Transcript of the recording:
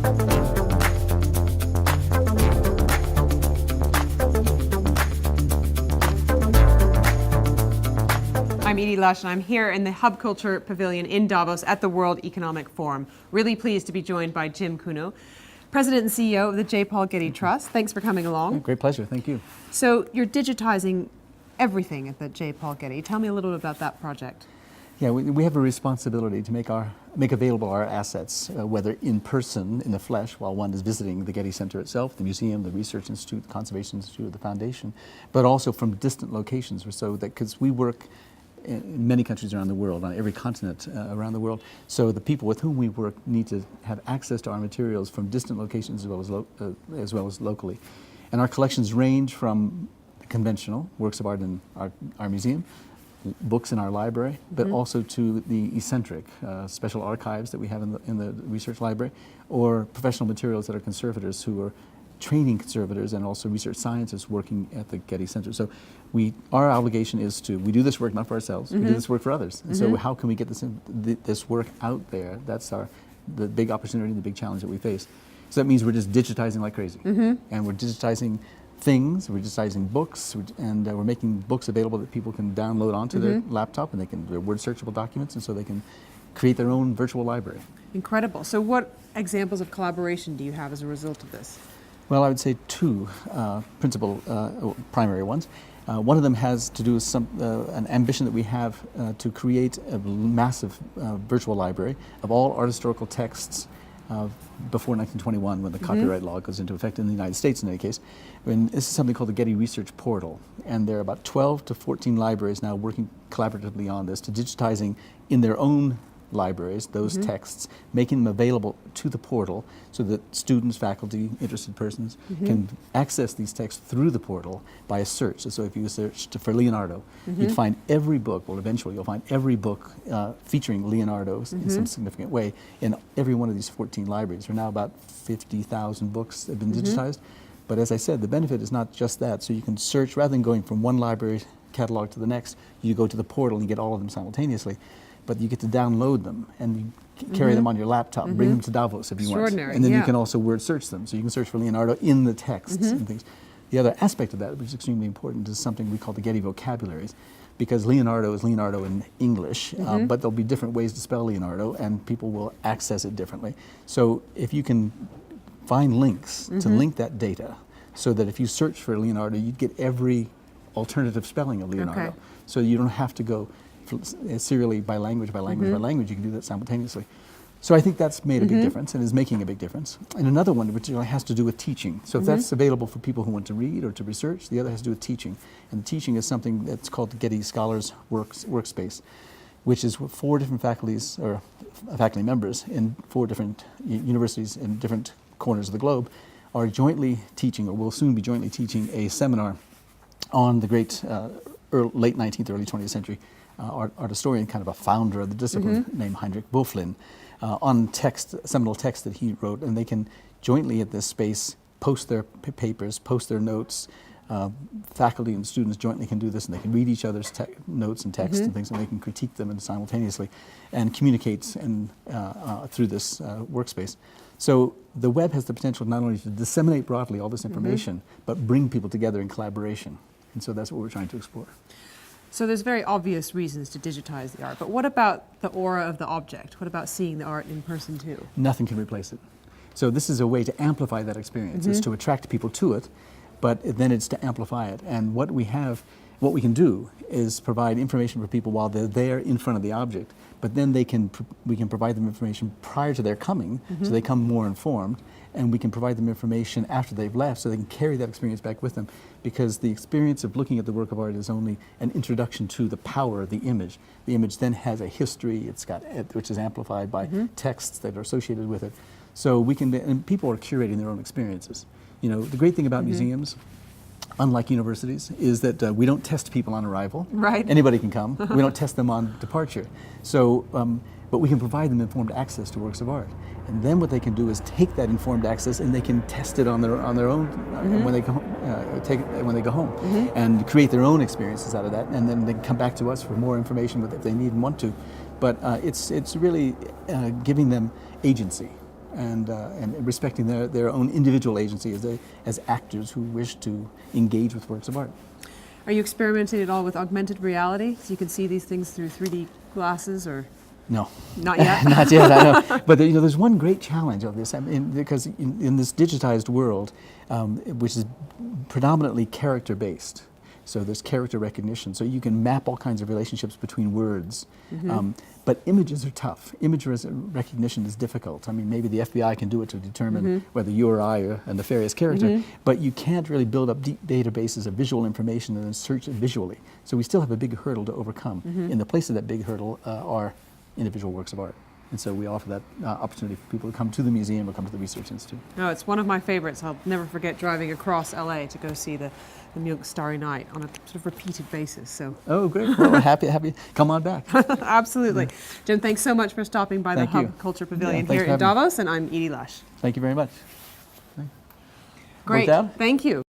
I'm Edie Lush, and I'm here in the Hub Culture Pavilion in Davos at the World Economic Forum. Really pleased to be joined by Jim Cuno, President and CEO of the J. Paul Getty Trust. Thanks for coming along. Great pleasure, thank you. So you're digitizing everything at the J. Paul Getty. Tell me a little bit about that project. Yeah, we have a responsibility to make available our assets, whether in person, in the flesh, while one is visiting the Getty Center itself, the museum, the Research Institute, the Conservation Institute, the Foundation, but also from distant locations, so that because we work in many countries around the world, on every continent around the world. So the people with whom we work need to have access to our materials from distant locations as well as locally. And our collections range from conventional works of art in our museum, books in our library, but also to the eccentric special archives that we have in the research library, or professional materials that are conservators who are training conservators and also research scientists working at the Getty Center. So our obligation is we do this work not for ourselves, we do this work for others. And so how can we get this work out there? That's the big opportunity, the big challenge that we face. So that means we're just digitizing like crazy. And we're digitizing things, we're digitizing books, and we're making books available that people can download onto their laptop, and they're word searchable documents, and so they can create their own virtual library. Incredible. So what examples of collaboration do you have as a result of this? Well, I would say two primary ones. One of them has to do with an ambition that we have to create a massive virtual library of all art historical texts before 1921, when the copyright law goes into effect in the United States in any case. And this is something called the Getty Research Portal. And there are about 12 to 14 libraries now working collaboratively on this, to digitizing in their own libraries those texts, making them available to the portal so that students, faculty, interested persons can access these texts through the portal by a search. So if you searched for Leonardo, you'd find every book, well eventually you'll find every book featuring Leonardo in some significant way in every one of these 14 libraries. There are now about 50,000 books that have been digitized. But as I said, the benefit is not just that. So you can search, rather than going from one library catalog to the next, you go to the portal and you get all of them simultaneously. But you get to download them and you carry them on your laptop, bring them to Davos if you want. And then you can also word search them. So you can search for Leonardo in the texts and things. The other aspect of that, which is extremely important, is something we call the Getty vocabularies, because Leonardo is Leonardo in English, but there'll be different ways to spell Leonardo, and people will access it differently. So if you can find links to link that data, so that if you search for Leonardo, you'd get every alternative spelling of Leonardo. So you don't have to go serially by language, by language, you can do that simultaneously. So I think that's made a big difference and is making a big difference. And another one which has to do with teaching. So if that's available for people who want to read or to research, the other has to do with teaching. And teaching is something that's called the Getty Scholars Workspace, which is 4 different faculties, or faculty members in 4 different universities in different corners of the globe are jointly teaching, or will soon be jointly teaching, a seminar on the great late 19th, early 20th century art historian, kind of a founder of the discipline, named Heinrich Boeflin, on seminal text that he wrote, and they can jointly at this space post their papers, post their notes. Faculty and students jointly can do this, and they can read each other's notes and text and things, and they can critique them and simultaneously and communicate through this workspace. So the web has the potential not only to disseminate broadly all this information, but bring people together in collaboration. And so that's what we're trying to explore. So there's very obvious reasons to digitize the art, but what about the aura of the object? What about seeing the art in person too? Nothing can replace it. So this is a way to amplify that experience. It's to attract people to it, but then it's to amplify it. And what we can do is provide information for people while they're there in front of the object, but then we can provide them information prior to their coming, so they come more informed, and we can provide them information after they've left so they can carry that experience back with them, because the experience of looking at the work of art is only an introduction to the power of the image. The image then has a history, which is amplified by texts that are associated with it. So and people are curating their own experiences. You know, the great thing about museums, unlike universities, is that we don't test people on arrival. Right. Anybody can come. We don't test them on departure. So, but we can provide them informed access to works of art. And then what they can do is take that informed access and they can test it on their own when they go when they go home, and create their own experiences out of that. And then they can come back to us for more information if they need and want to. But it's really giving them agency. and respecting their own individual agency as actors who wish to engage with works of art. Are you experimenting at all with augmented reality, so you can see these things through 3D glasses, or? No. Not yet? Not yet, I know. But there's one great challenge of this, because in this digitized world, which is predominantly character-based, so there's character recognition, so you can map all kinds of relationships between words. But images are tough. Image recognition is difficult. I mean, maybe the FBI can do it to determine whether you or I are a nefarious character, but you can't really build up deep databases of visual information and then search it visually. So we still have a big hurdle to overcome. In the place of that big hurdle are individual works of art. And so we offer that opportunity for people to come to the museum or come to the Research Institute. No, it's one of my favorites. I'll never forget driving across LA to go see the Milk Starry Night on a sort of repeated basis. So. Oh, great. Well, happy. Come on back. Absolutely. Jim, thanks so much for stopping by the Hub Culture Pavilion here in Davos, and I'm Edie Lush. Thank you very much. Great. Thank you.